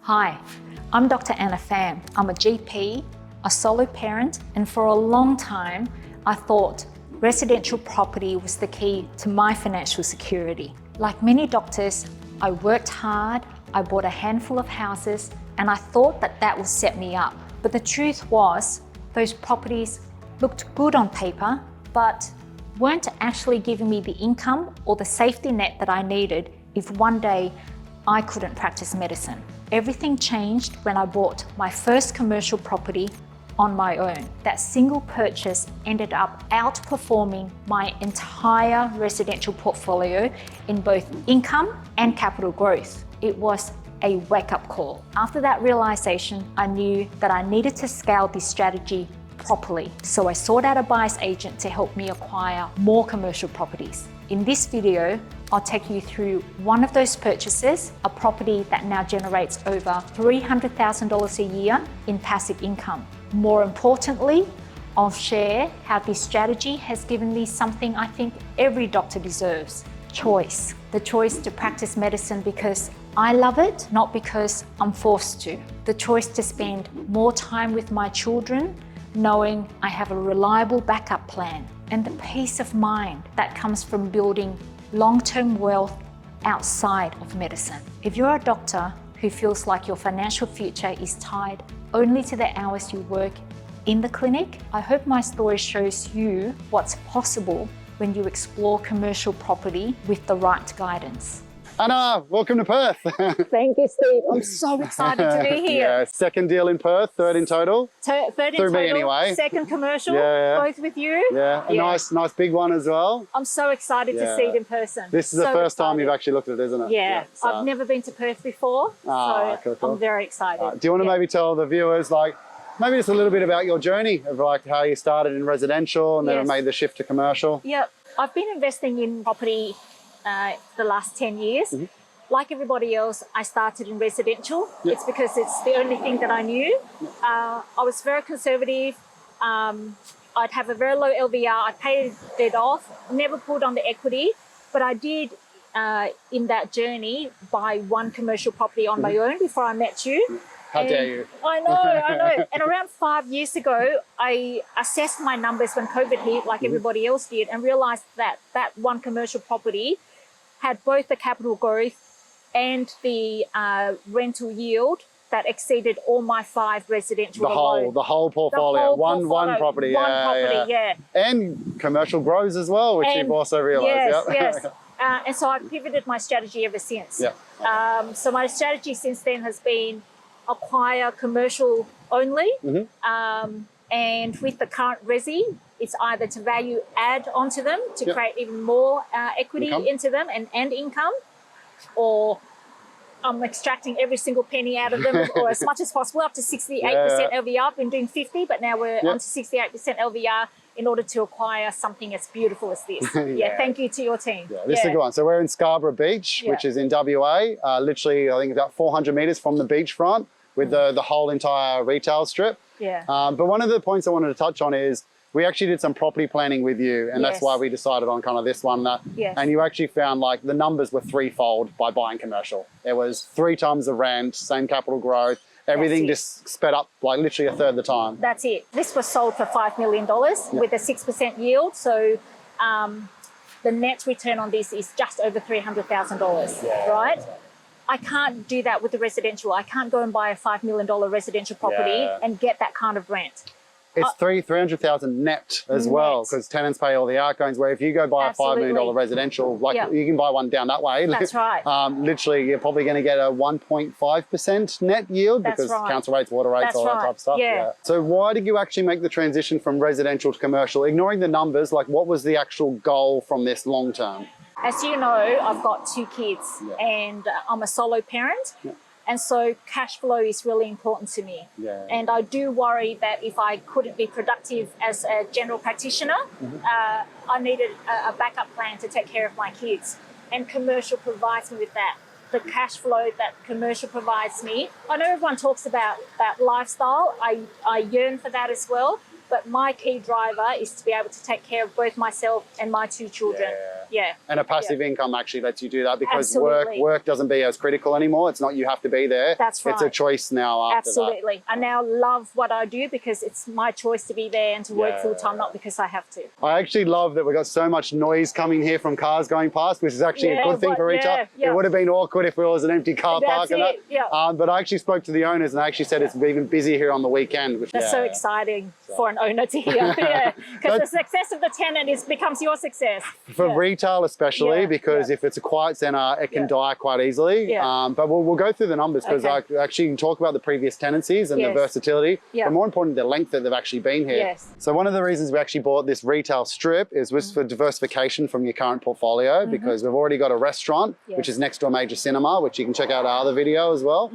Hi, I'm Dr. Anna Pham. I'm a GP, a solo parent, and for a long time, I thought residential property was the key to my financial security. Like many doctors, I worked hard, I bought a handful of houses, and I thought that that would set me up. But the truth was, those properties looked good on paper, but weren't actually giving me the income or the safety net that I needed if one day I couldn't practice medicine. Everything changed when I bought my first commercial property on my own. That single purchase ended up outperforming my entire residential portfolio in both income and capital growth. It was a wake-up call. After that realization, I knew that I needed to scale this strategy properly. So I sought out a buyer's agent to help me acquire more commercial properties. In this video, I'll take you through one of those purchases, a property that now generates over $300,000 a year in passive income. More importantly, I'll share how this strategy has given me something I think every doctor deserves: choice. The choice to practice medicine because I love it, not because I'm forced to. The choice to spend more time with my children, knowing I have a reliable backup plan, and the peace of mind that comes from building long-term wealth outside of medicine. If you're a doctor who feels like your financial future is tied only to the hours you work in the clinic, I hope my story shows you what's possible when you explore commercial property with the right guidance. Anna, welcome to Perth. Thank you, Steve. I'm so excited to be here. Yeah, second deal in Perth, third in total. Third in Through total, me anyway. second commercial, Yeah. both with you. Yeah, a nice big one as well. I'm so excited to see it in person. This is the first time you've actually looked at it, isn't it? Yeah, so. I've never been to Perth before, so cool. I'm very excited. Do you want to maybe tell the viewers, maybe just a little bit about your journey of how you started in residential and then made the shift to commercial? Yep, I've been investing in property the last 10 years. Mm-hmm. Like everybody else, I started in residential. Yep. It's because it's the only thing that I knew. I was very conservative. I'd have a very low LVR. I paid it off, never pulled on the equity, but I did in that journey buy one commercial property on my own before I met you. How dare you? I know. And around 5 years ago, I assessed my numbers when COVID hit, like everybody else did, and realized that that one commercial property had both the capital growth and the rental yield that exceeded all my 5 residential. The whole portfolio. One property. One property, yeah. And commercial grows as well, which you've also realised. Yes. And so I've pivoted my strategy ever since. Yeah. So my strategy since then has been acquire commercial only. Mm-hmm. And with the current resi, it's either to value add onto them to create even more equity into them and income, or I'm extracting every single penny out of them or as much as possible, up to 68% LVR. I've been doing 50, but now we're on to 68% LVR in order to acquire something as beautiful as this. Thank you to your team. This is a good one. So we're in Scarborough Beach, which is in WA, literally I think about 400 metres from the beachfront with the whole entire retail strip. But one of the points I wanted to touch on is we actually did some property planning with you, and that's why we decided on kind of this one. And you actually found the numbers were threefold by buying commercial. There was 3 times the rent, same capital growth, everything just sped up literally a third the time. That's it. This was sold for $5 million with a 6% yield. So the net return on this is just over $300,000, right? I can't do that with the residential. I can't go and buy a $5 million residential property and get that kind of rent. It's $300,000 net as well, because tenants pay all the outgoings, where if you go buy a $5 million residential, you can buy one down that way. That's right. Literally, you're probably going to get a 1.5% net yield because council rates, water rates, all that type of stuff. So why did you actually make the transition from residential to commercial? Ignoring the numbers, what was the actual goal from this long term? As you know, I've got 2 kids and I'm a solo parent. And so cash flow is really important to me. And I do worry that if I couldn't be productive as a general practitioner, I needed a backup plan to take care of my kids. And commercial provides me with that. The cash flow that commercial provides me. I know everyone talks about that lifestyle. I yearn for that as well. but my key driver is to be able to take care of both myself and my 2 children. Yeah. And a passive income actually lets you do that because Absolutely. work doesn't be as critical anymore. It's not you have to be there. That's right. It's a choice now after Absolutely. that. I now love what I do because it's my choice to be there and to work full time, not because I have to. I actually love that we've got so much noise coming here from cars going past, which is actually a good thing for retail. It would have been awkward if it was an empty car park. But I actually spoke to the owners and they actually said it's even busy here on the weekend. Which, That's so exciting for an owner to hear. Because the success of the tenant becomes your success. For retail especially, because if it's a quiet centre, it can die quite easily. But we'll go through the numbers because I actually can talk about the previous tenancies and the versatility, but more important, the length that they've actually been here. So one of the reasons we actually bought this retail strip was for diversification from your current portfolio, because we've already got a restaurant, which is next to a major cinema, which you can check out our other video as well.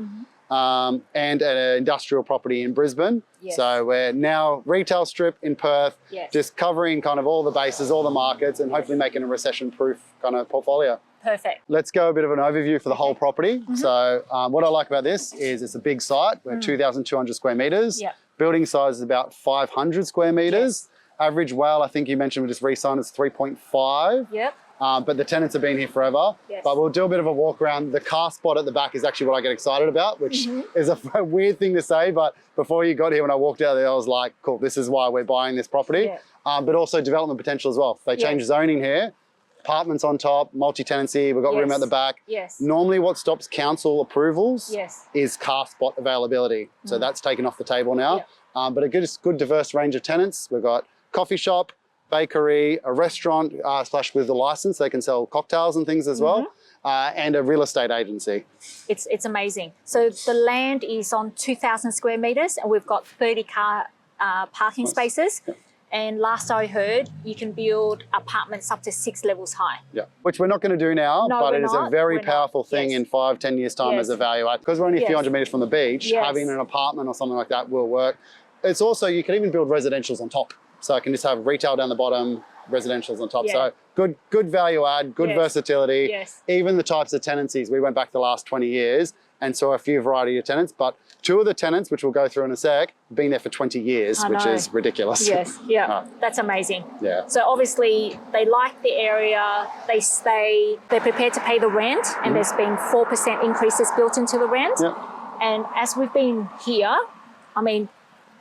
And an industrial property in Brisbane. So we're now retail strip in Perth, just covering kind of all the bases, all the markets, and hopefully making a recession-proof kind of portfolio. Perfect. Let's go a bit of an overview for the whole property. So what I like about this is it's a big site. We're 2,200 square metres. Building size is about 500 square metres. Average well, I think you mentioned we just re-signed, it's 3.5. But the tenants have been here forever. But we'll do a bit of a walk around. The car spot at the back is actually what I get excited about, which is a weird thing to say. But before you got here, when I walked out there, I was like, cool, this is why we're buying this property. But also development potential as well. If they change zoning here, apartments on top, multi-tenancy, we've got room at the back. Normally what stops council approvals is car spot availability. So that's taken off the table now. But a good diverse range of tenants. We've got coffee shop, bakery, a restaurant slash with a license, they can sell cocktails and things as well, and a real estate agency. It's amazing. So the land is on 2,000 square metres and we've got 30 car parking spaces. And last I heard, you can build apartments up to 6 levels high. Which we're not going to do now, but it is a very powerful thing in 5-10 years time as a value add. Because we're only a few hundred metres from the beach, having an apartment or something like that will work. It's also, you can even build residentials on top. So I can just have retail down the bottom, residentials on top. So good value add, good versatility. Even the types of tenancies, we went back the last 20 years and saw a few variety of tenants, but 2 of the tenants, which we'll go through in a sec, have been there for 20 years, which is ridiculous. That's amazing. So obviously they like the area, they stay, they're prepared to pay the rent, and there's been 4% increases built into the rent. And as we've been here, I mean,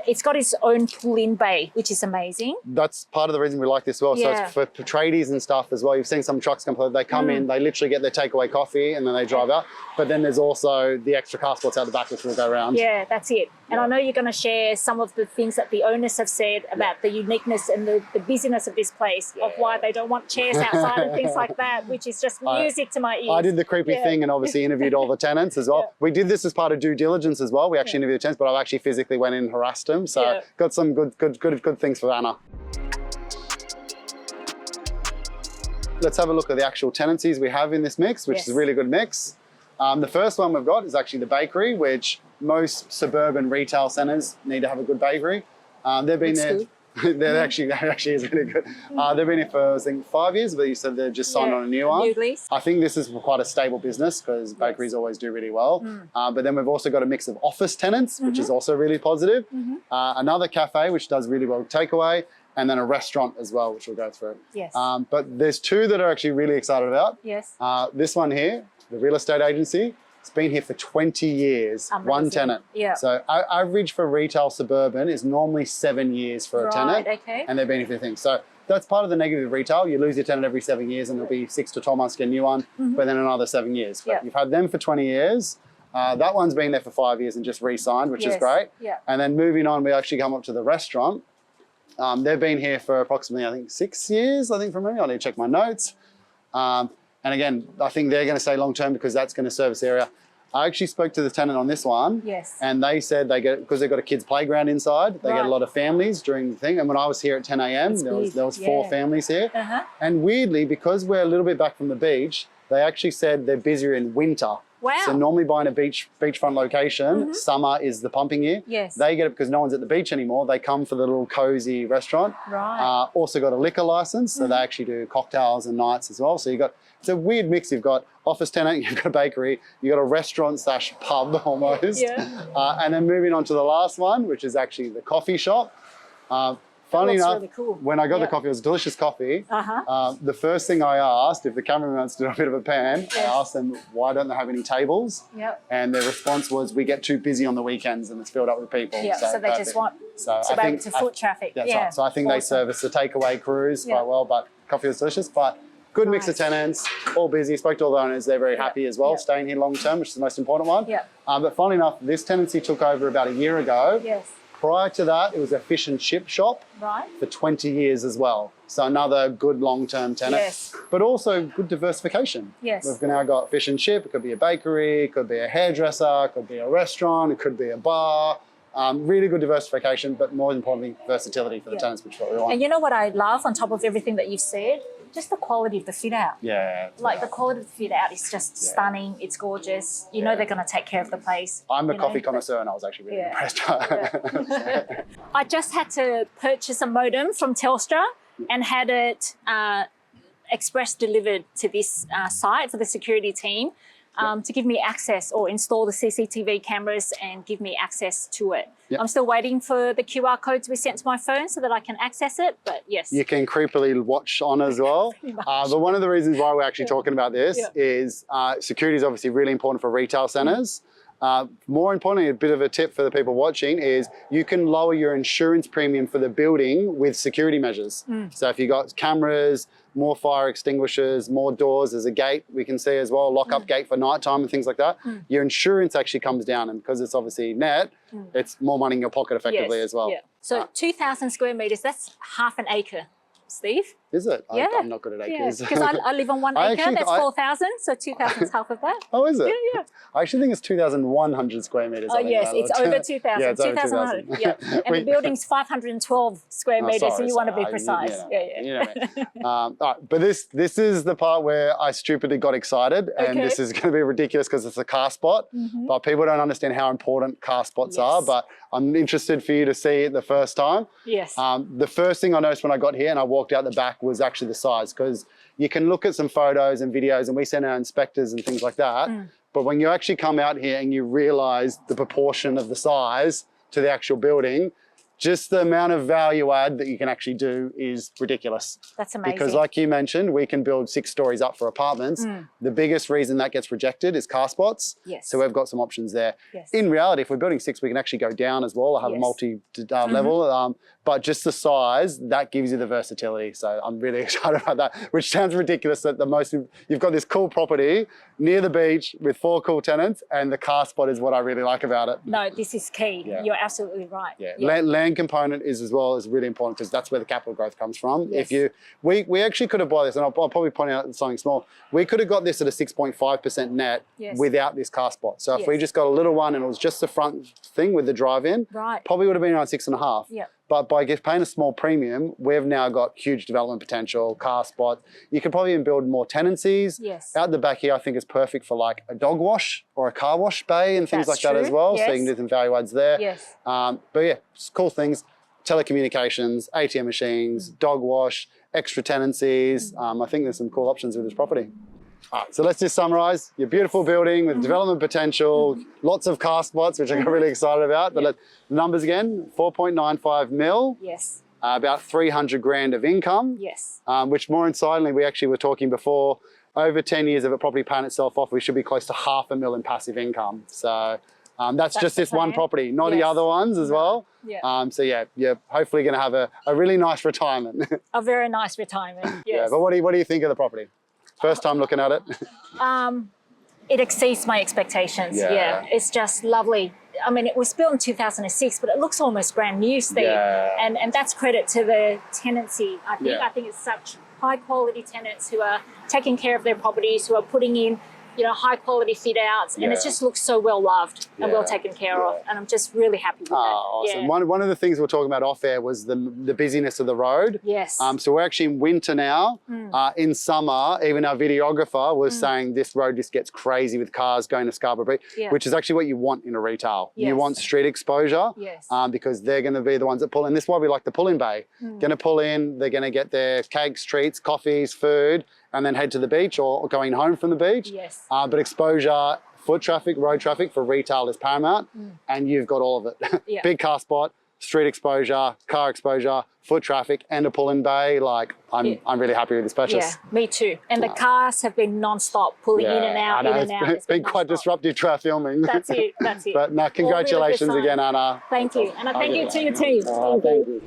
it's got its own pull-in bay, which is amazing. That's part of the reason we like this as well. So it's for tradies and stuff as well. You've seen some trucks come through, they come in, they literally get their takeaway coffee and then they drive out. But then there's also the extra car spots out the back which will go around. That's it. And I know you're going to share some of the things that the owners have said about the uniqueness and the busyness of this place, of why they don't want chairs outside and things like that, which is just music to my ears. I did the creepy thing and obviously interviewed all the tenants as well. We did this as part of due diligence as well. We actually interviewed the tenants, but I actually physically went in and harassed them. So got some good things for Anna. Let's have a look at the actual tenancies we have in this mix, which is a really good mix. The first one we've got is actually the bakery, which most suburban retail centres need to have a good bakery. They've been there. That actually is really good. They've been here for, I think, 5 years, but you said they've just signed on a new one. I think this is quite a stable business because bakeries always do really well. But then we've also got a mix of office tenants, which is also really positive. Another cafe, which does really well takeaway, and then a restaurant as well, which we'll go through. But there's 2 that are actually really excited about. This one here, the real estate agency. It's been here for 20 years, one tenant. So our average for retail suburban is normally 7 years for a tenant, and they've been here for things. So that's part of the negative of retail. You lose your tenant every 7 years and it'll be 6 to 12 months to get a new one, but then another 7 years. But you've had them for 20 years. That one's been there for 5 years and just re-signed, which is great. And then moving on, we actually come up to the restaurant. They've been here for approximately, I think, 6 years, I think, from me. I need to check my notes. And again, I think they're going to stay long term because that's going to service the area. I actually spoke to the tenant on this one, and they said they get, because they've got a kids playground inside, they get a lot of families during the thing. And when I was here at 10 a.m, there was 4 families here. And weirdly, because we're a little bit back from the beach, they actually said they're busier in winter. So normally buying a beachfront location, summer is the pumping year. They get it because no one's at the beach anymore. They come for the little cozy restaurant. Also got a liquor license, so they actually do cocktails and nights as well. So it's a weird mix. You've got office tenant, you've got a bakery, you've got a restaurant / pub almost. And then moving on to the last one, which is actually the coffee shop. Funny enough, really cool. when I got the coffee, it was delicious coffee. The first thing I asked, if the cameraman's did a bit of a pan, I asked them, why don't they have any tables? And their response was, we get too busy on the weekends and it's filled up with people. So they just want to foot traffic. That's right. So I think they service the takeaway crews quite well, but coffee was delicious. But good mix of tenants, all busy. Spoke to all the owners, they're very happy as well, staying here long term, which is the most important one. But funnily enough, this tenancy took over about a year ago. Prior to that, it was a fish and chip shop for 20 years as well. So another good long-term tenant, but also good diversification. We've now got fish and chip. It could be a bakery, it could be a hairdresser, it could be a restaurant, it could be a bar. Really good diversification, but more importantly, versatility for the tenants, which is what we want. And you know what I love on top of everything that you've said? Just the quality of the fit out. Like the quality of the fit out is just stunning. It's gorgeous. You know they're going to take care of the place. I'm a coffee connoisseur and I was actually really impressed. I just had to purchase a modem from Telstra and had it express delivered to this site for the security team to give me access or install the CCTV cameras and give me access to it. I'm still waiting for the QR code to be sent to my phone so that I can access it, but yes. You can creepily watch on as well. But one of the reasons why we're actually talking about this is security is obviously really important for retail centres. More importantly, a bit of a tip for the people watching is you can lower your insurance premium for the building with security measures. So if you've got cameras, more fire extinguishers, more doors, there's a gate we can see as well, lock-up gate for nighttime and things like that, your insurance actually comes down, and because it's obviously net, it's more money in your pocket effectively as well. So 2,000 square metres, that's half an acre, Steve. Is it? I'm not good at acres. Because I live on 1 acre, that's 4,000, so 2,000 is half of that. Oh, is it? Yeah. I actually think it's 2,100 square metres. Oh, yes, it's over 2,000. Yeah, it's 2,100. And the building's 512 square metres, so you want to be precise. You know me. All right, but this is the part where I stupidly got excited, and this is going to be ridiculous because it's a car spot, but people don't understand how important car spots are, but I'm interested for you to see it the first time. The first thing I noticed when I got here and I walked out the back was actually the size, because you can look at some photos and videos and we send our inspectors and things like that, but when you actually come out here and you realize the proportion of the size to the actual building, just the amount of value add that you can actually do is ridiculous. That's amazing. Because like you mentioned, we can build 6 stories up for apartments. The biggest reason that gets rejected is car spots. So we've got some options there. In reality, if we're building 6, we can actually go down as well or have a multi-level. But just the size, that gives you the versatility. So I'm really excited about that, which sounds ridiculous that you've got this cool property near the beach with 4 cool tenants, and the car spot is what I really like about it. No, this is key. You're absolutely right. Land component is as well is really important, because that's where the capital growth comes from. We actually could have bought this, and I'll probably point out something small. We could have got this at a 6.5% net without this car spot. So if we just got a little one and it was just the front thing with the drive-in, probably would have been around 6.5. But by paying a small premium, we've now got huge development potential, car spot. You could probably even build more tenancies. Out the back here, I think is perfect for like a dog wash or a car wash bay and things like that as well. So you can do some value adds there. But yeah, cool things. Telecommunications, ATM machines, dog wash, extra tenancies. I think there's some cool options with this property. All right, so let's just summarize. Your beautiful building with development potential, lots of car spots, which I got really excited about. But the numbers again, 4.95 mil. About 300 grand of income. Which more incidentally, we actually were talking before, over 10 years of a property paying itself off, we should be close to $500,000 in passive income. So that's just this one property, not the other ones as well. So yeah, you're hopefully going to have a really nice retirement. A very nice retirement, But what do you think of the property? First time looking at it? It exceeds my expectations. It's just lovely. I mean, it was built in 2006, but it looks almost brand new, Steve. And that's credit to the tenancy. I think it's such high quality tenants who are taking care of their properties, who are putting in high quality fit outs, and it just looks so well loved and well taken care of, and I'm just really happy with that. Awesome. One of the things we were talking about off air was the busyness of the road. So we're actually in winter now. In summer, even our videographer was saying this road just gets crazy with cars going to Scarborough Beach, which is actually what you want in a retail. You want street exposure because they're going to be the ones that pull in. This is why we like the pull-in bay. Going to pull in, they're going to get their cakes, treats, coffees, food, and then head to the beach or going home from the beach. But exposure, foot traffic, road traffic for retail is paramount, and you've got all of it. Big car spot, street exposure, car exposure, foot traffic, and a pull-in bay. Like, I'm really happy with this purchase. Yeah, me too. And the cars have been non-stop, pulling in and out, in and out. It's been quite disruptive to our filming. That's it, that's it. But no, congratulations again, Anna. Thank you. And thank you to your team. Thank you.